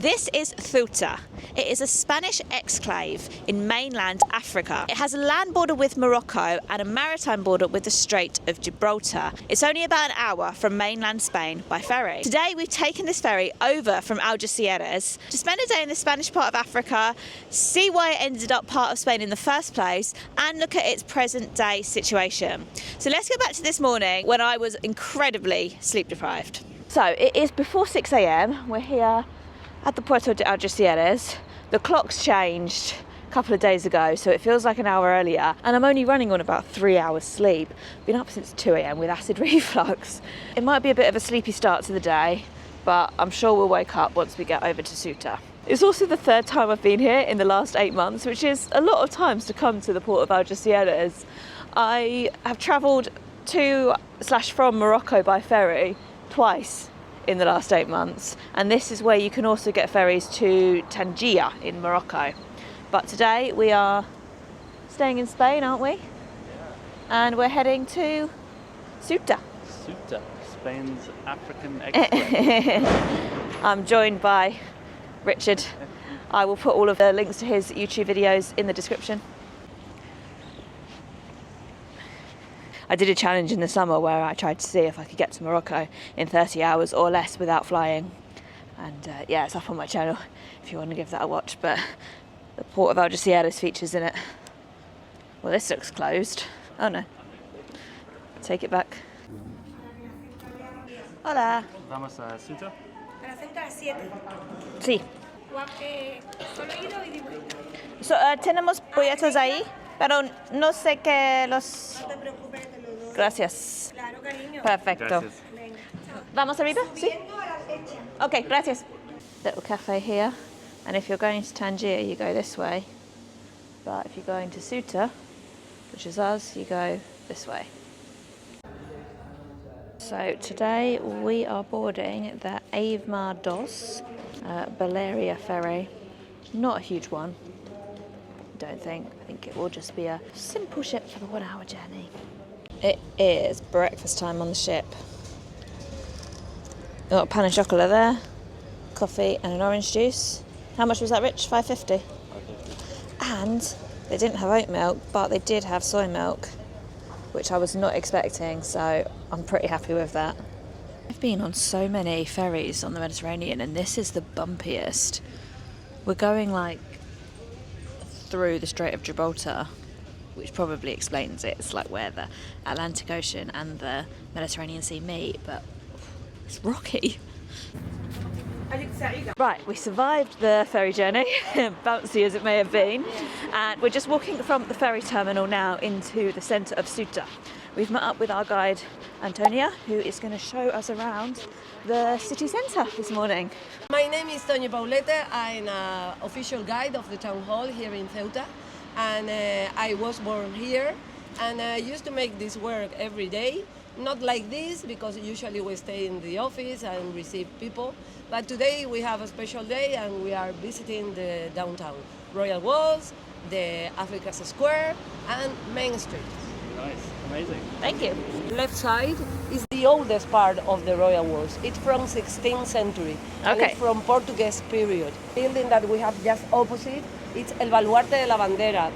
This is Ceuta. It is a Spanish exclave in mainland Africa. It has a land border with Morocco and a maritime border with the Strait of Gibraltar. It's only about an hour from mainland Spain by ferry. Today we've taken this ferry over from Algeciras to spend a day in the Spanish part of Africa, see why it ended up part of Spain in the first place, and look at its present day situation. So let's go back to this morning when I was incredibly sleep deprived. So it is before 6 a.m. We're here at the Puerto de Algeciras. The clock's changed a couple of days ago, so it feels like an hour earlier, and I'm only running on about 3 hours sleep. Been up since 2 a.m. with acid reflux. It might be a bit of a sleepy start to the day, but I'm sure we'll wake up once we get over to Ceuta. It's also the third time I've been here in the last 8 months, which is a lot of times to come to the port of Algeciras. I have travelled to/from Morocco by ferry twice in the last 8 months, and this is where you can also get ferries to Tangier in Morocco. But today we are staying in Spain, aren't we? Yeah. And we're heading to Ceuta. Ceuta, Spain's African exclave. I'm joined by Richard. I will put all of the links to his YouTube videos in the description. I did a challenge in the summer where I tried to see if I could get to Morocco in 30 hours or less without flying. And yeah, it's up on my channel if you want to give that a watch. But the port of Algeciras features in it. Well, this looks closed. Oh no. Take it back. Hola. Vamos a Ceuta? Para Ceuta a 7. Sí. Solo ido y de vuelta. So, tenemos boletos ahí, pero no sé qué los... No te preocupes, te lo doy. Gracias. Claro, cariño. Perfecto. Gracias. Venga, chao. ¿Vamos arriba? Sí. Subiendo a la derecha. Okay, gracias. Little cafe here, and if you're going to Tangier, you go this way. But if you're going to Ceuta, which is us, you go this way. So today we are boarding the Avemar dos Balearia ferry. Not a huge one, don't think. I think it will just be a simple ship for the 1 hour journey. It is breakfast time on the ship. Got a pan and chocolate there, coffee and an orange juice. How much was that, Rich? $5.50. And they didn't have oat milk, but they did have soy milk, which I was not expecting, so I'm pretty happy with that. I've been on so many ferries on the Mediterranean, and this is the bumpiest. We're going like through the Strait of Gibraltar, which probably explains it. It's like where the Atlantic Ocean and the Mediterranean Sea meet, but it's rocky. Right, we survived the ferry journey, bouncy as it may have been, and we're just walking from the ferry terminal now into the centre of Ceuta. We've met up with our guide Antonia, who is going to show us around the city centre this morning. My name is Toño Paulete. I'm an official guide of the town hall here in Ceuta, and I was born here, and I used to make this work every day. Not like this, because usually we stay in the office and receive people, but today we have a special day and we are visiting the downtown, Royal Walls, the Africa Square and Main Street. Nice, amazing. Thank you. Left side is the oldest part of the Royal Walls. It's from 16th century. And Okay. it's from Portuguese period. Building that we have just opposite, it's El Baluarte de la Bandera.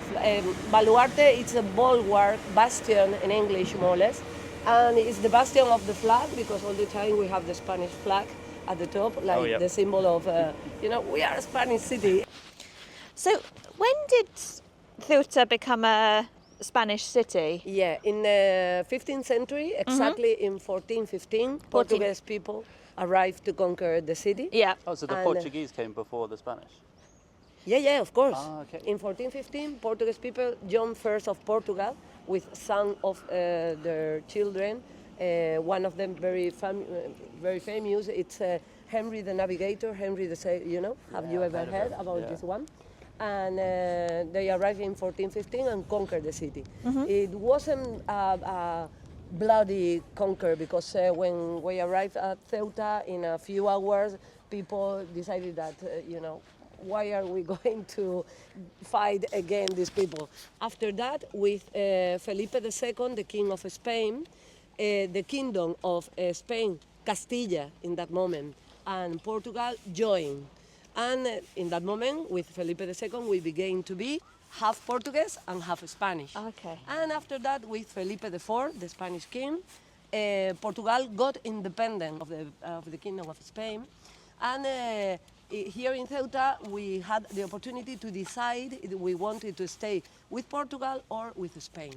Baluarte, it's a bulwark, bastion in English more or less. And it's the bastion of the flag, because all the time we have the Spanish flag at the top, like the symbol of, we are a Spanish city. So when did Ceuta become a Spanish city? Yeah, in the 15th century, exactly in 1415, Portuguese people arrived to conquer the city. Yeah. Oh, so the And, Portuguese came before the Spanish? Yeah, of course. Ah, okay. In 1415, Portuguese people, John I of Portugal, with some of their children, one of them very famous, it's Henry the Navigator, Henry the have you ever heard about this one? And they arrived in 1415 and conquered the city. It wasn't a bloody conquer, because when we arrived at Ceuta, in a few hours, people decided that, why are we going to fight against these people? After that, with Felipe II, the King of Spain, the Kingdom of Spain, Castilla in that moment, and Portugal joined. And in that moment, with Felipe II, we began to be half Portuguese and half Spanish. Okay. And after that, with Felipe IV, the Spanish king, Portugal got independent of the Kingdom of Spain. And here in Ceuta, we had the opportunity to decide if we wanted to stay with Portugal or with Spain.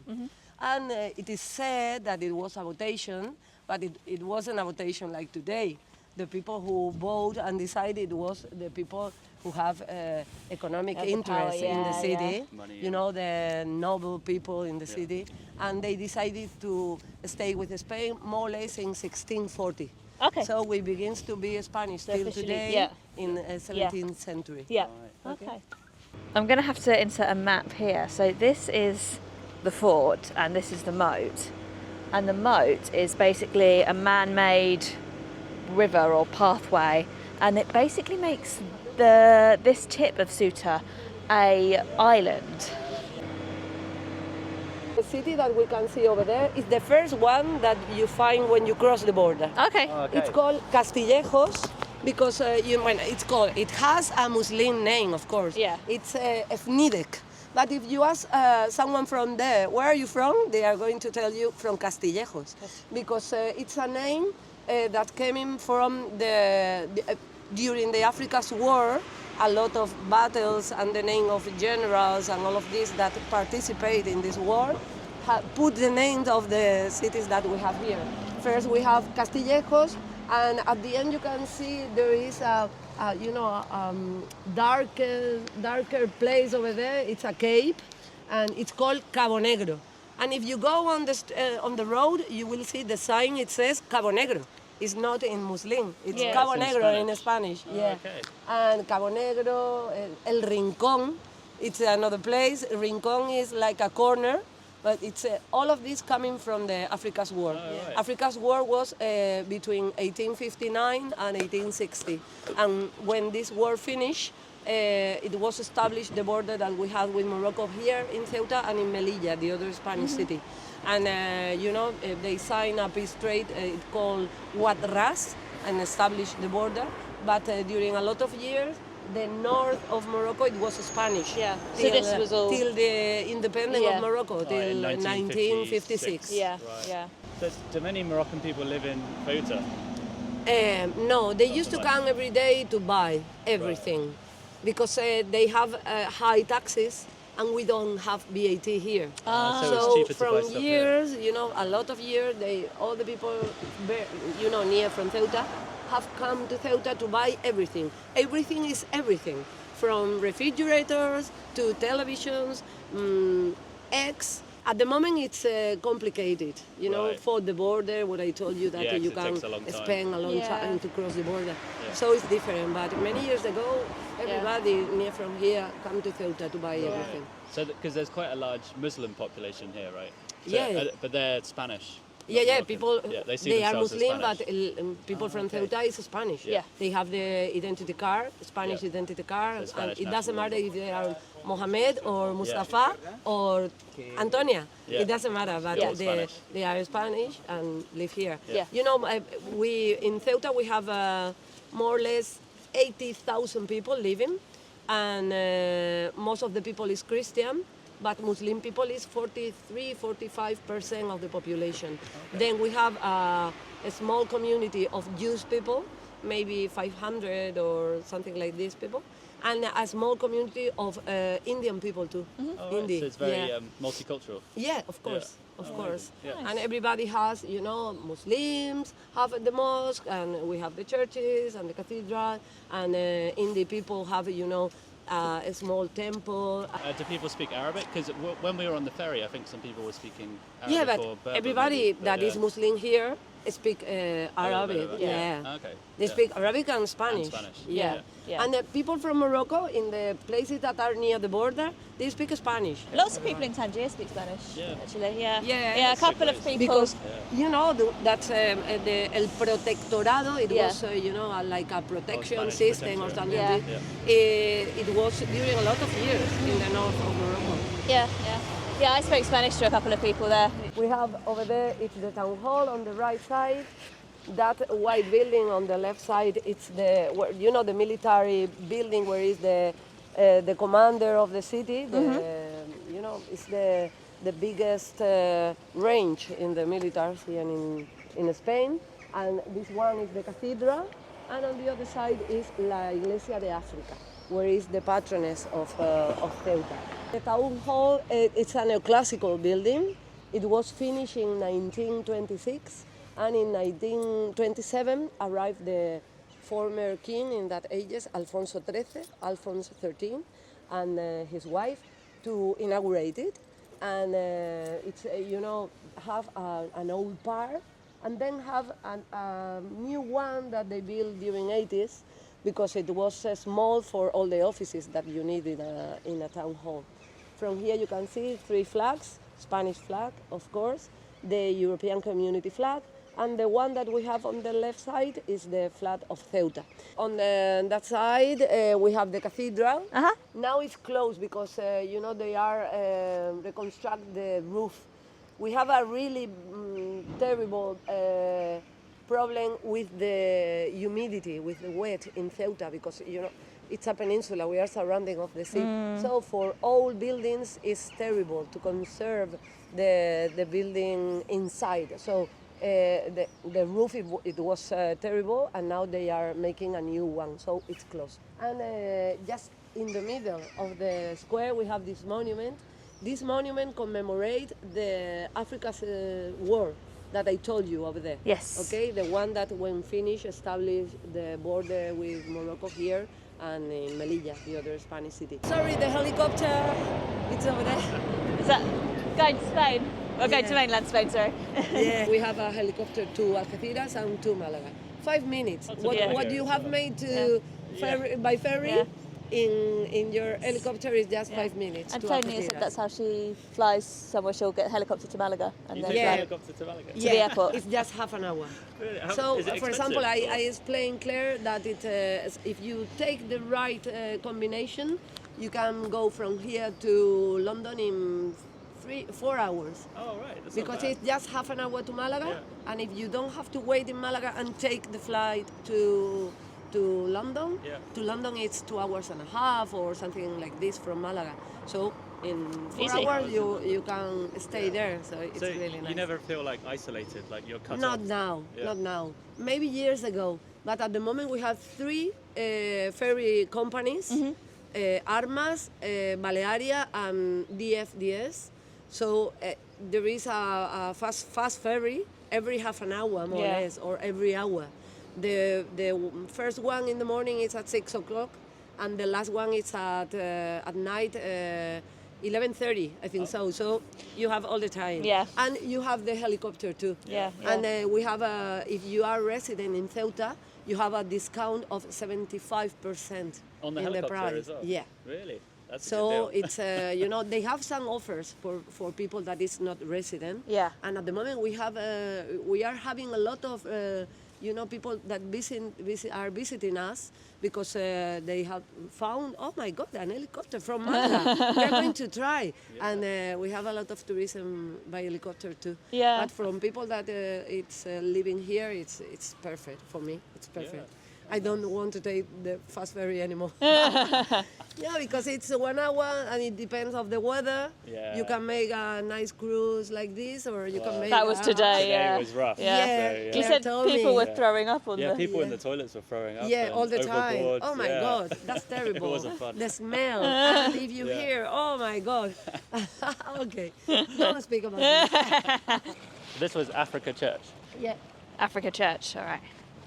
And it is said that it was a votation, but it wasn't a votation like today. The people who vote and decided was the people who have economic Have the interest power, in the yeah, city, Money, you know, the noble people in the city, and they decided to stay with Spain more or less in 1640. Okay. So we begins to be Spanish So till officially, today yeah. in 17th century. Yeah. Okay. I'm going to have to insert a map here. So this is the fort and this is the moat. And the moat is basically a man-made river or pathway, and it basically makes this tip of Ceuta a island. The city that we can see over there is the first one that you find when you cross the border. Okay. It's called Castillejos because it has a Muslim name, of course. Yeah. It's ethnic. But if you ask someone from there, where are you from? They are going to tell you from Castillejos, because it's a name that came in from during the Africa's war. A lot of battles and the name of generals and all of this that participate in this war put the names of the cities that we have here. First we have Castillejos, and at the end you can see there is a darker place over there. It's a cave, and it's called Cabo Negro. And if you go on the road, you will see the sign. It says Cabo Negro. It's not in Muslim. It's Yeah. Cabo It's in Negro in Spanish. Spanish. Yeah. Okay. And Cabo Negro, El Rincón, it's another place. Rincón is like a corner, but it's all of this coming from the Africa's War. right. Africa's War was between 1859 and 1860, and when this war finished, it was established the border that we had with Morocco here in Ceuta and in Melilla, the other Spanish city. And they signed a peace treaty called Ouattara and established the border. But during a lot of years, the north of Morocco, it was Spanish. Yeah. So this was all till the independence Yeah. of Morocco, till in 1956. Yeah. Right. Yeah. So do many Moroccan people live in Ceuta? No, they used to come every day to buy everything because they have high taxes and we don't have VAT here. So it's So cheaper to buy from stuff years, a lot of years, all the people, near from Ceuta, have come to Ceuta to buy everything. Everything is everything, from refrigerators to televisions, eggs. At the moment, it's complicated, Right. for the border. What I told you that Yeah, 'cause you it can takes a long time. spend a long Yeah. time to cross the border. Yeah. So it's different. But many years ago, everybody near from here come to Ceuta to buy everything. So because there's quite a large Muslim population here, right? So, Yeah. but they're Spanish. Yeah, not yeah, Moroccan. people, Yeah, they see they are themselves as Muslim, but Spanish. people from okay. Ceuta is Spanish. Yeah. They have the identity card, Spanish Yeah. identity card, So and Spanish it doesn't matter national. if they are Mohammed or Mustafa or Antonia. Yeah. It doesn't matter, but They're all Spanish. they are Spanish and live here. Yeah. In Ceuta we have more or less 80,000 people living, and most of the people is Christian. But Muslim people is 45% of the population. Then we have a small community of Jewish people, maybe 500 or something like this people, and a small community of Indian people too. Oh, right. Hindi, So it's very yeah. Multicultural. Yeah, of course, of course. Yeah. And everybody has, Muslims have the mosque, and we have the churches and the cathedral, and Indian people have, a small temple. Do people speak Arabic? Because when we were on the ferry, I think some people were speaking Arabic Yeah, but or Berber everybody maybe, but that is yeah. Muslim here speak Arabic. Arabic, Yeah. Okay. They yeah. speak Arabic and Spanish. Spanish. Yeah. Yeah. And the people from Morocco in the places that are near the border, they speak Spanish. Lots of people in Tangier speak Spanish. Yeah. Actually, yeah. Yeah. Yeah, a couple of people. Because that's el protectorado. It Yeah. was like a protection Spanish system or protection. something. Yeah. like this. It was during a lot of years in the north of Morocco. Yeah, yeah. Yeah, I spoke Spanish to a couple of people there. We have over there, it's the town hall on the right side. That white building on the left side, it's the military building where is the commander of the city. It's the biggest range in the military here in Spain. And this one is the cathedral, and on the other side is La Iglesia de Africa, where is the patroness of Ceuta. The town hall, it's a neoclassical building. It was finished in 1926, and in 1927 arrived the former king in that ages, Alfonso XIII, and his wife to inaugurate it. And it's have an old park, and then have a new one that they built during 80s, because it was small for all the offices that you need in a town hall. From here you can see 3 flags, Spanish flag, of course, the European Community flag, and the one that we have on the left side is the flag of Ceuta. On that side we have the cathedral. Now it's closed because they are reconstruct the roof. We have a really terrible problem with the humidity, with the wet in Ceuta, because it's a peninsula, we are surrounding of the sea. So for all buildings it's terrible to conserve the building inside. So the roof, it was terrible, and now they are making a new one, so it's closed. And just in the middle of the square we have this monument. This monument commemorates the Africa's war that I told you over there. Yes. Okay, the one that when finished established the border with Morocco here, and in Melilla, the other Spanish city. Sorry, the helicopter, it's over there. Is that going to Spain? Or going to mainland Spain, sorry. Yeah, we have a helicopter to Algeciras and to Malaga. 5 minutes. What you have made to by ferry in your helicopter is just 5 minutes. Antonia said that's how she flies somewhere. She'll get a helicopter to Malaga and then take a helicopter to Malaga? to the airport. It's just half an hour. Really? So, is it for expensive? example, I explained Claire that if you take the right combination, you can go from here to London in 4 hours. Oh, right. That's Because not bad. it's just half an hour to Malaga, and if you don't have to wait in Malaga and take the flight to London, to London it's 2 hours and a half or something like this from Malaga. So in 4 Easy. hours you can stay there. So it's So really nice. you never feel like isolated, like you're cut Not off? now, Yeah. not now. Maybe years ago, but at the moment we have 3 ferry companies: Armas, Balearia, and DFDS. So there is a fast ferry every half an hour, more or less, or every hour. The first one in the morning is at 6 o'clock, and the last one is at night 11:30, I think so. So you have all the time. Yeah. And you have the helicopter too. Yeah. And we have if you are resident in Ceuta, you have a discount of 75% On the in the helicopter price. as well? Yeah. Really? That's a So good deal. it's they have some offers for people that is not resident. Yeah. And at the moment we are having a lot of people that are visiting us because they have found, oh my God, an helicopter from Malaga. We are going to try. And we have a lot of tourism by helicopter too. Yeah. But from people that it's living here, it's perfect for me. It's perfect. I don't want to take the fast ferry anymore. Yeah, because it's 1 hour and it depends of the weather. Yeah. You can make a nice cruise like this, or you can make That was today, Today was rough. Yeah. Yeah. So, You said told people me. were throwing up on Yeah, the... people in the toilets were throwing up. Yeah, and all the time. overboard, Oh my yeah. God, that's terrible. It wasn't fun. The smell. And if you Yeah. hear, oh my God. Okay, don't speak about that. This was Africa Church. Yeah. Africa Church, all right.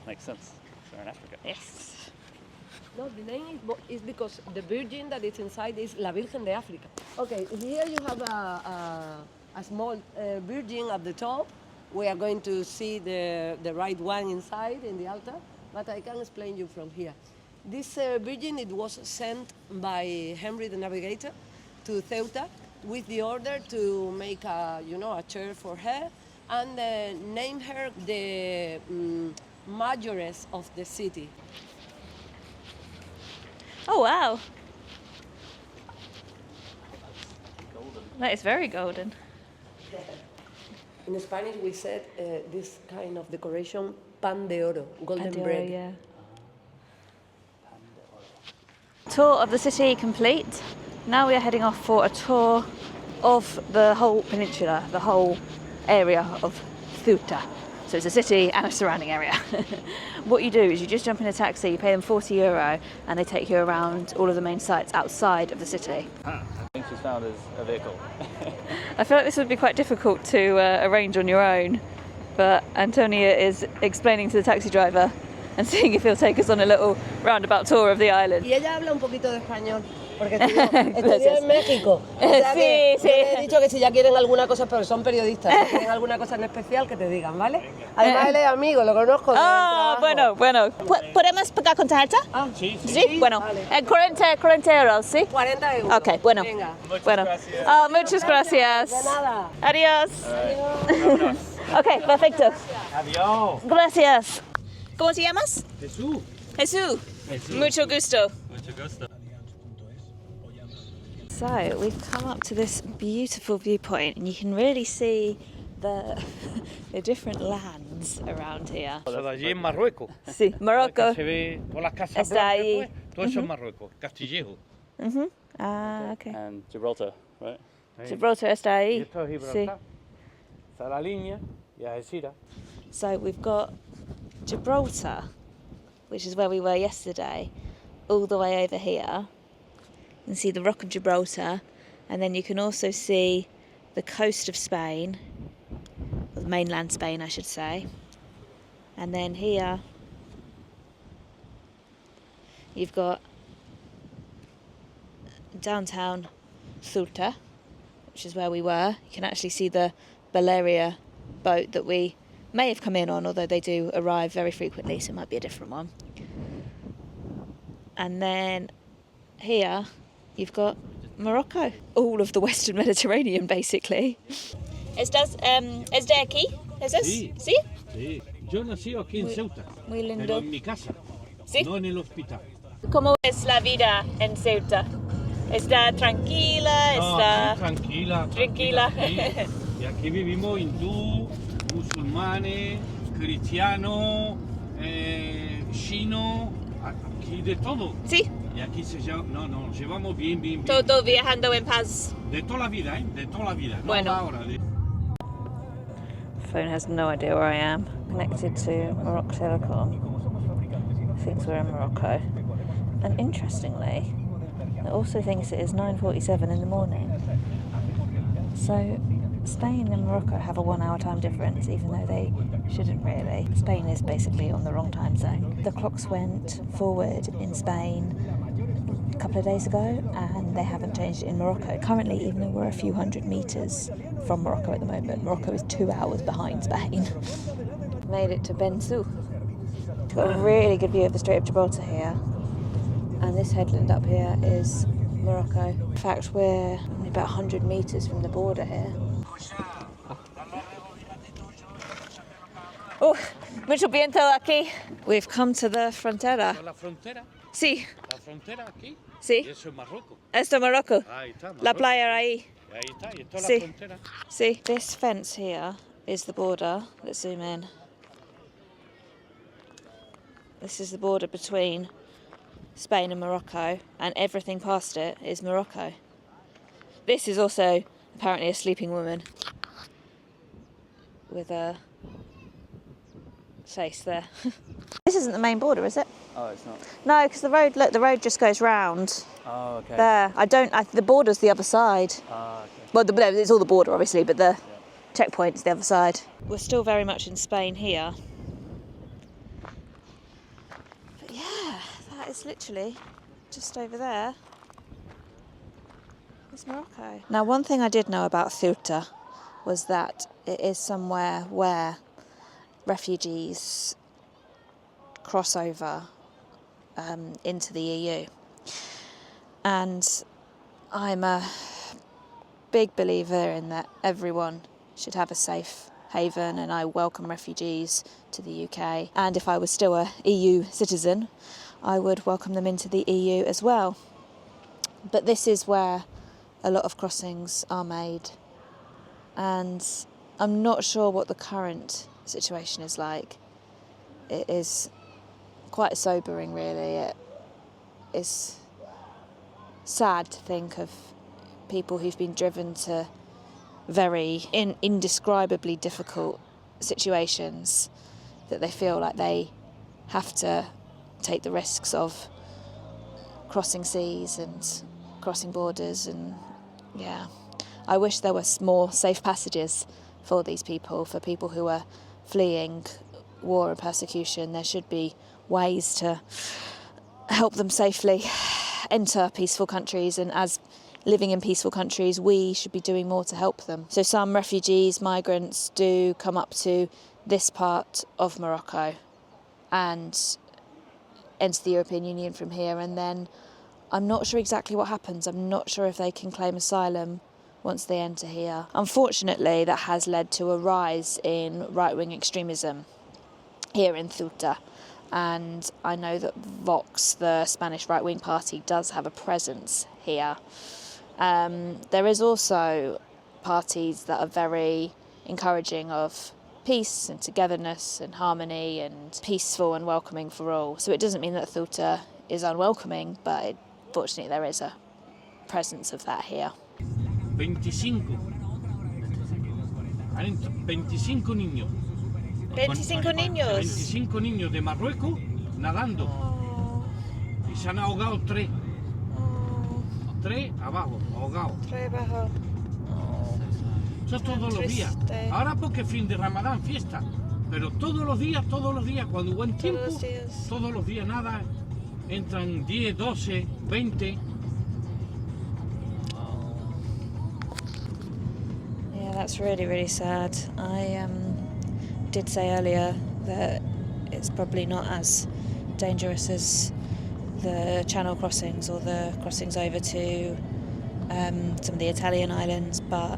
Makes sense. We're in Africa. Yes. No, the name is because the Virgin that is inside is La Virgen de Africa. Okay, here you have a small Virgin at the top. We are going to see the right one inside in the altar, but I can explain you from here. This Virgin, it was sent by Henry the Navigator to Ceuta with the order to make a church for her and name her the majoress of the city. Oh, wow. That is very golden. In Spanish, we said this kind of decoration, pan de oro, golden bread. Yeah. Tour of the city complete. Now we are heading off for a tour of the whole peninsula, the whole area of Ceuta. So it's a city and a surrounding area. What you do is you just jump in a taxi, you pay them €40, and they take you around all of the main sites outside of the city. I think she's found us a vehicle. I feel like this would be quite difficult to arrange on your own, but Antonia is explaining to the taxi driver and seeing if he'll take us on a little roundabout tour of the island. Y ella habla un poquito de español, porque estudió en México. O sea Sí, que sí. yo le he dicho que si ya quieren alguna cosa, pero son periodistas, si quieren alguna cosa en especial, que te digan, ¿vale? Además, él es amigo, lo conozco. Ah, bueno. ¿Podemos pagar con tarjeta? Sí, sí. Sí, bueno. Vale. 40 euros, ¿sí? 40 euros. Ok, bueno. Venga. Bueno. gracias. Oh, muchas gracias. De nada. Adiós. Ok, perfecto. Adiós. Gracias. ¿Cómo te llamas? Jesús. Jesús. Mucho gusto. Mucho gusto. So we've come up to this beautiful viewpoint, and you can really see the different lands around here. Eso de allí en Marruecos. Sí, Morocco. Se ve todas las casas Está blancas, ahí. pues, todo eso es Marruecos, Castillejo. Ah, okay. And Gibraltar, right? Gibraltar está Y ahí. esto es Sí. Gibraltar. Está la línea y Algeciras. So we've got Gibraltar, which is where we were yesterday, all the way over here. You can see the Rock of Gibraltar, and then you can also see the coast of Spain, or mainland Spain I should say. And then here you've got downtown Ceuta, which is where we were. You can actually see the Balearia boat that we may have come in on, although they do arrive very frequently, so it might be a different one. And then here you've got Morocco, all of the Western Mediterranean basically. ¿Es de aquí? ¿Es eso? Sí. ¿Sí? Sí. Yo nací aquí en Ceuta, Muy lindo. pero en mi casa, ¿Sí? no en el hospital. ¿Cómo es la vida en Ceuta? ¿Está tranquila? No, ¿Está aquí tranquila. tranquila? Sí. Y aquí vivimos hindú, musulmanes, cristianos, chinos, aquí de todo. Sí, Y aquí nos llevamos bien, bien, bien. todo viajando en paz. De toda la vida, ¿eh? De toda la vida. No Bueno. ahora. Phone has no idea where I am. Connected to Morocco Telecom. Thinks we're in Morocco. And interestingly, it also thinks it is 9:47 in the morning. So Spain and Morocco have a 1 hour time difference, even though they shouldn't really. Spain is basically on the wrong time zone. The clocks went forward in Spain a couple of days ago, and they haven't changed it in Morocco. Currently, even though we're a few hundred metres from Morocco at the moment, Morocco is 2 hours behind Spain. Made it to Bensu. We've got a really good view of the Strait of Gibraltar here, and this headland up here is Morocco. In fact, we're only about 100 metres from the border here. Oh, mucho viento aquí. We've come to the frontera. La frontera, Sí, la frontera aquí, sí. y eso es Marruecos. Esto es Morocco. Ahí está, La Marruecos. playa ahí. Y ahí está, y esto es Sí. la frontera. See, this fence here is the border. Let's zoom in. This is the border between Spain and Morocco, and everything past it is Morocco. This is also apparently a sleeping woman with a face there. This isn't the main border, is it? Oh, it's not. No, because the road just goes round Oh, okay. there. The border's the other side. Ah, okay. Well, it's all the border, obviously, but the checkpoint's the other side. We're still very much in Spain here. But yeah, that is literally just over there. It's Morocco. Now, one thing I did know about Ceuta was that it is somewhere where refugees cross over into the EU. And I'm a big believer in that everyone should have a safe haven, and I welcome refugees to the UK. And if I was still a EU citizen, I would welcome them into the EU as well. But this is where a lot of crossings are made, and I'm not sure what the current situation is like. It is quite sobering, really. It is sad to think of people who've been driven to very indescribably difficult situations, that they feel like they have to take the risks of crossing seas and crossing borders. And yeah, I wish there was more safe passages for these people, for people who are fleeing war and persecution. There should be ways to help them safely enter peaceful countries, and as living in peaceful countries, we should be doing more to help them. So some refugees, migrants, do come up to this part of Morocco and enter the European Union from here, and then I'm not sure exactly what happens. I'm not sure if they can claim asylum once they enter here. Unfortunately, that has led to a rise in right-wing extremism here in Ceuta, and I know that Vox, the Spanish right-wing party, does have a presence here. There is also parties that are very encouraging of peace and togetherness and harmony and peaceful and welcoming for all. So it doesn't mean that Ceuta is unwelcoming, but fortunately there is a presence of that here. 25. 25 niños. 25 niños. 25 niños de Marruecos nadando. Y se han ahogado 3. 3 abajo, ahogados. Eso todos los días. Ahora porque fin de Ramadán, fiesta. Pero todos los días, cuando buen tiempo, todos los días nada. Entran 10, 12, 20. Yeah, that's really, really sad. I did say earlier that it's probably not as dangerous as the Channel crossings or the crossings over to some of the Italian islands, but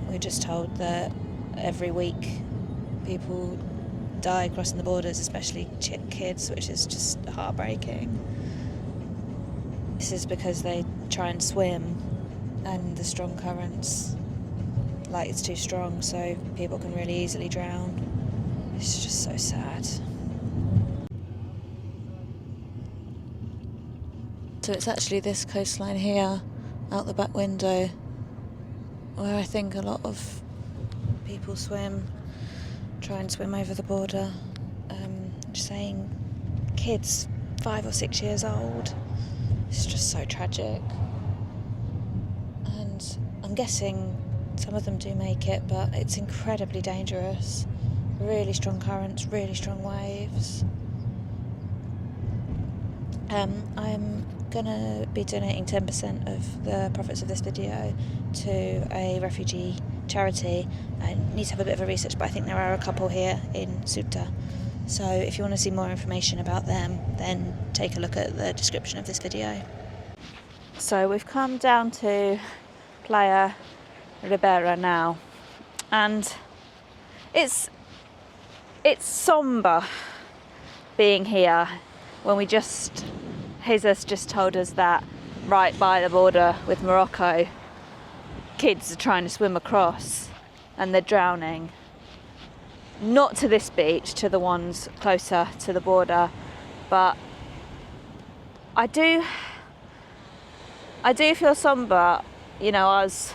we're just told that every week people die crossing the borders, especially kids, which is just heartbreaking. This is because they try and swim and the strong currents, like it's too strong, so people can really easily drown. It's just so sad. So it's actually this coastline here, out the back window, where I think a lot of people swim, try and swim over the border. Just saying, kids 5 or 6 years old. It's just so tragic. And I'm guessing some of them do make it, but it's incredibly dangerous. Really strong currents, really strong waves. I'm gonna be donating 10% of the profits of this video to a refugee charity. I need to have a bit of a research, but I think there are a couple here in Ceuta. So if you want to see more information about them, then take a look at the description of this video. So we've come down to Playa Ribera now, and it's sombre being here when Jesus just told us that right by the border with Morocco, kids are trying to swim across and they're drowning. Not to this beach, to the ones closer to the border, but I do feel sombre, you know, as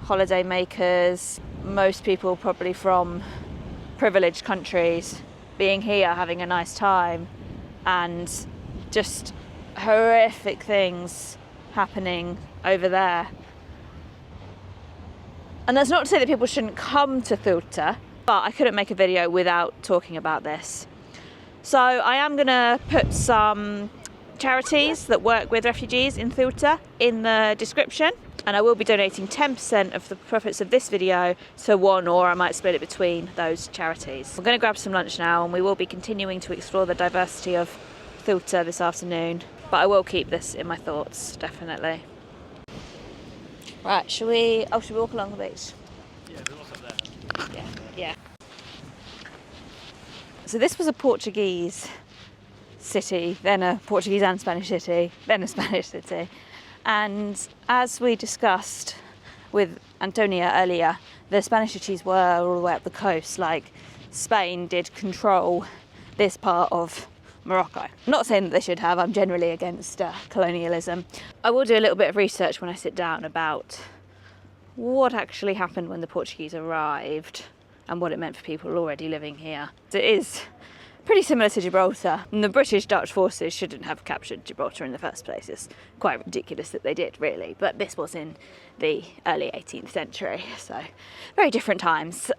holiday makers, most people probably from privileged countries, being here, having a nice time, and just horrific things happening over there. And that's not to say that people shouldn't come to Ceuta, but I couldn't make a video without talking about this. So I am going to put some charities that work with refugees in Ceuta in the description, and I will be donating 10% of the profits of this video to one, or I might split it between those charities. We're going to grab some lunch now, and we will be continuing to explore the diversity of Ceuta this afternoon, but I will keep this in my thoughts, definitely. Right, should we walk along the beach? Yeah, there's lots up there. Yeah. So this was a Portuguese city, then a Portuguese and Spanish city, then a Spanish city. And as we discussed with Antonia earlier, the Spanish cities were all the way up the coast. Like, Spain did control this part of Morocco. I'm not saying that they should have, I'm generally against colonialism. I will do a little bit of research when I sit down about what actually happened when the Portuguese arrived and what it meant for people already living here. It is pretty similar to Gibraltar, and the British-Dutch forces shouldn't have captured Gibraltar in the first place. It's quite ridiculous that they did, really, but this was in the early 18th century, so very different times,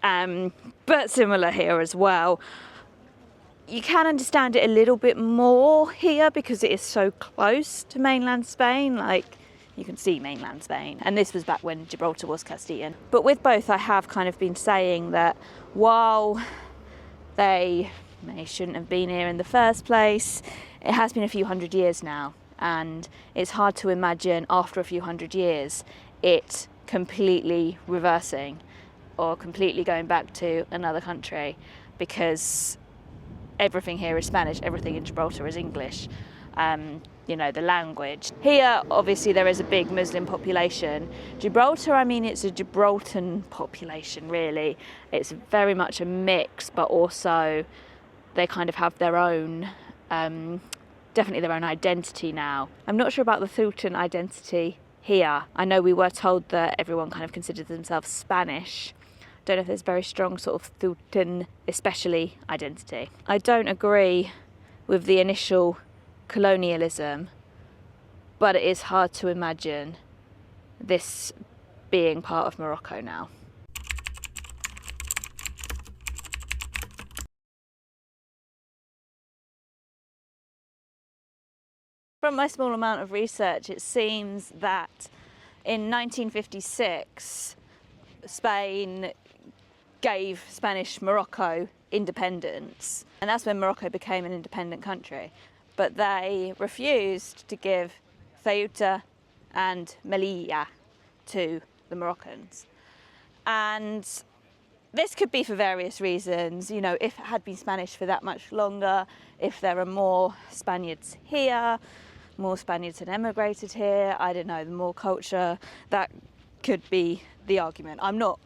but similar here as well. You can understand it a little bit more here because it is so close to mainland Spain, like you can see mainland Spain, and this was back when Gibraltar was Castilian. But with both, I have kind of been saying that while they shouldn't have been here in the first place, it has been a few hundred years now, and it's hard to imagine after a few hundred years it completely reversing or completely going back to another country, because everything here is Spanish, everything in Gibraltar is English. You know, the language. Here, obviously, there is a big Muslim population. Gibraltar, I mean, it's a Gibraltar population, really. It's very much a mix, but also they kind of have their own, definitely their own identity now. I'm not sure about the Ceutan identity here. I know we were told that everyone kind of considered themselves Spanish. Don't know if there's very strong sort of Ceutan, especially, identity. I don't agree with the initial colonialism, but it is hard to imagine this being part of Morocco now. From my small amount of research, it seems that in 1956, Spain gave Spanish Morocco independence, and that's when Morocco became an independent country. But they refused to give Ceuta and Melilla to the Moroccans. And this could be for various reasons. You know, if it had been Spanish for that much longer, if there are more Spaniards here, more Spaniards had emigrated here, I don't know, the more culture, that could be the argument. I'm not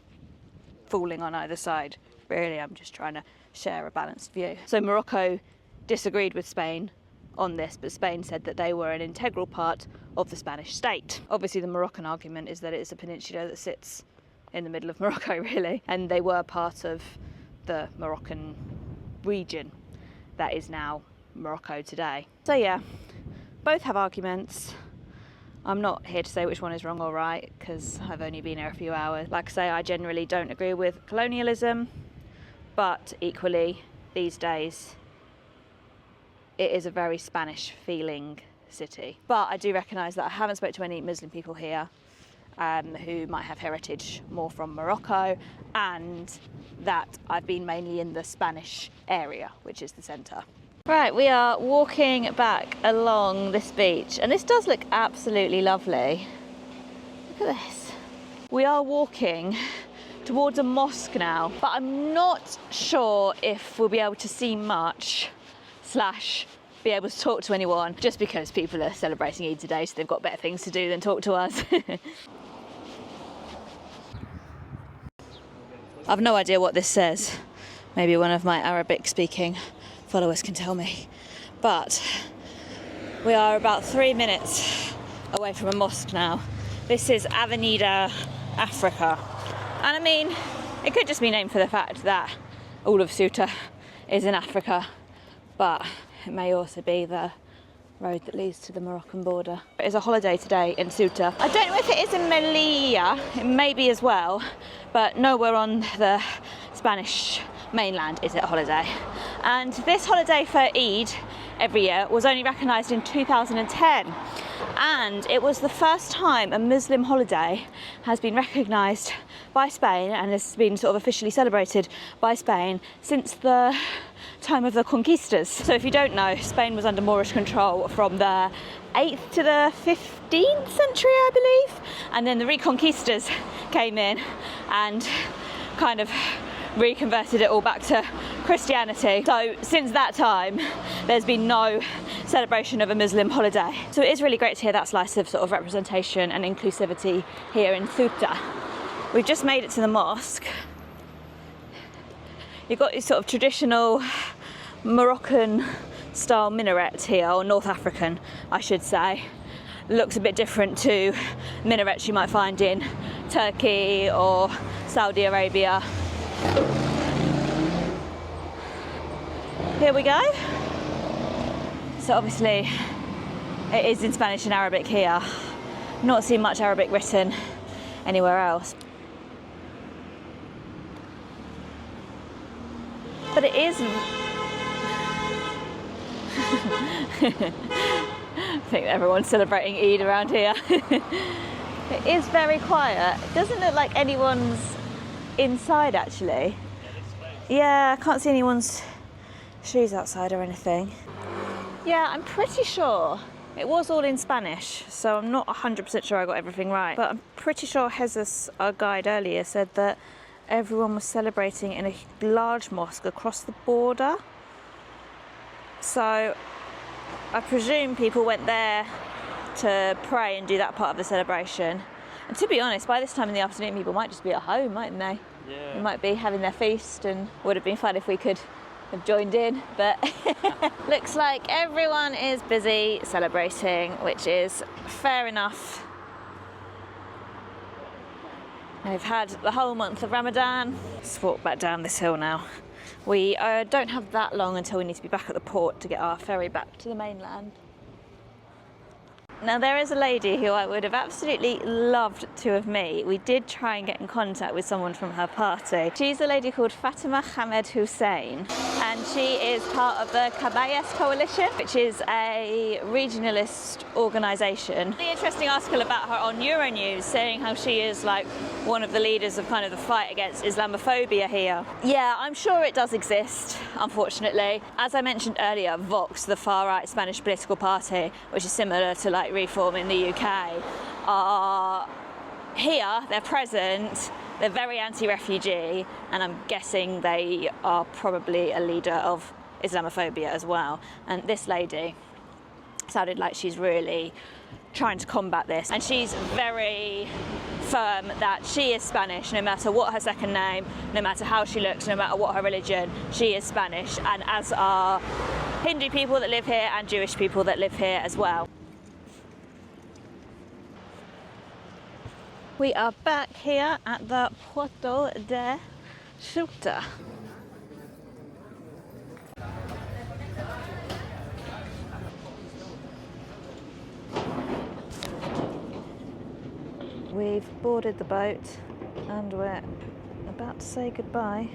falling on either side, really, I'm just trying to share a balanced view. So Morocco disagreed with Spain on this, but Spain said that they were an integral part of the Spanish state. Obviously the Moroccan argument is that it's a peninsula that sits in the middle of Morocco, really, and they were part of the Moroccan region that is now Morocco today. So yeah, both have arguments. I'm not here to say which one is wrong or right, because I've only been here a few hours. Like I say, I generally don't agree with colonialism, but equally these days it is a very Spanish feeling city. But I do recognise that I haven't spoken to any Muslim people here who might have heritage more from Morocco, and that I've been mainly in the Spanish area, which is the centre. Right, we are walking back along this beach, and this does look absolutely lovely. Look at this. We are walking towards a mosque now, but I'm not sure if we'll be able to see much / be able to talk to anyone, just because people are celebrating Eid today, so they've got better things to do than talk to us. I've no idea what this says. Maybe one of my Arabic speaking followers can tell me. But we are about 3 minutes away from a mosque now. This is Avenida Africa. And I mean, it could just be named for the fact that all of Ceuta is in Africa, but it may also be the road that leads to the Moroccan border. It is a holiday today in Ceuta. I don't know if it is in Melilla, it may be as well, but nowhere on the Spanish mainland is it a holiday. And this holiday for Eid every year was only recognised in 2010. And it was the first time a Muslim holiday has been recognised by Spain and has been sort of officially celebrated by Spain since the time of the conquistadors. So if you don't know, Spain was under Moorish control from the 8th to the 15th century, I believe. And then the reconquistadors came in and kind of reconverted it all back to Christianity. So since that time, there's been no celebration of a Muslim holiday. So it is really great to hear that slice of sort of representation and inclusivity here in Ceuta. We've just made it to the mosque. You've got your sort of traditional Moroccan style minaret here, or North African, I should say. Looks a bit different to minarets you might find in Turkey or Saudi Arabia. Here we go. So obviously it is in Spanish and Arabic here. Not seen much Arabic written anywhere else. But it is... I think everyone's celebrating Eid around here. It is very quiet. It doesn't look like anyone's inside actually. Yeah, I can't see anyone's shoes outside or anything. Yeah, I'm pretty sure it was all in Spanish, so I'm not 100% sure I got everything right. But I'm pretty sure Jesus, our guide earlier, said that everyone was celebrating in a large mosque across the border. So I presume people went there to pray and do that part of the celebration. And to be honest, by this time in the afternoon, people might just be at home, mightn't they? Yeah. They might be having their feast, and would have been fun if we could have joined in, but looks like everyone is busy celebrating, which is fair enough. We've had the whole month of Ramadan. Let's walk back down this hill now. We don't have that long until we need to be back at the port to get our ferry back to the mainland. Now there is a lady who I would have absolutely loved to have met. We did try and get in contact with someone from her party. She's a lady called Fatima Hamed Hussein, and she is part of the Cabayas Coalition, which is a regionalist organisation. Really interesting article about her on Euronews, saying how she is like one of the leaders of kind of the fight against Islamophobia here. Yeah, I'm sure it does exist, unfortunately. As I mentioned earlier, Vox, the far-right Spanish political party, which is similar to like Reform in the UK, are here, they're present, they're very anti-refugee, and I'm guessing they are probably a leader of Islamophobia as well. And this lady sounded like she's really trying to combat this, and she's very firm that she is Spanish, no matter what her second name, no matter how she looks, no matter what her religion, she is Spanish, and as are Hindu people that live here and Jewish people that live here as well. We are back here at the Puerto de Ceuta. We've boarded the boat and we're about to say goodbye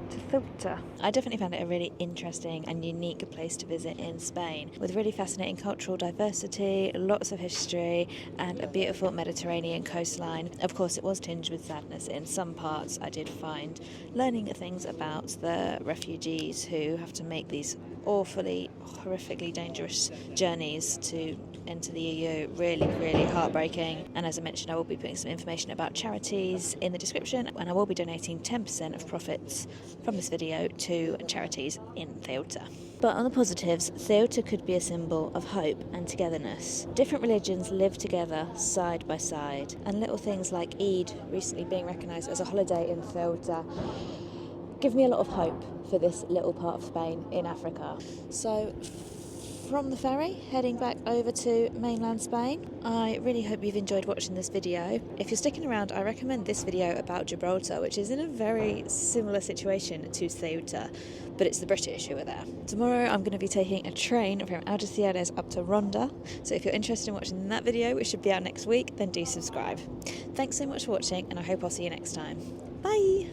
to Ceuta. I definitely found it a really interesting and unique place to visit in Spain, with really fascinating cultural diversity, lots of history, and a beautiful Mediterranean coastline. Of course, it was tinged with sadness in some parts. I did find learning things about the refugees who have to make these awfully, horrifically dangerous journeys to enter the EU really, really heartbreaking. And as I mentioned, I will be putting some information about charities in the description, and I will be donating 10% of profits from this video to charities in Ceuta. But on the positives, Ceuta could be a symbol of hope and togetherness. Different religions live together side by side, and little things like Eid recently being recognised as a holiday in Ceuta give me a lot of hope for this little part of Spain in Africa. So from the ferry, heading back over to mainland Spain. I really hope you've enjoyed watching this video. If you're sticking around, I recommend this video about Gibraltar, which is in a very similar situation to Ceuta, but it's the British who are there. Tomorrow I'm going to be taking a train from Algeciras up to Ronda, so if you're interested in watching that video, which should be out next week, then do subscribe. Thanks so much for watching, and I hope I'll see you next time. Bye!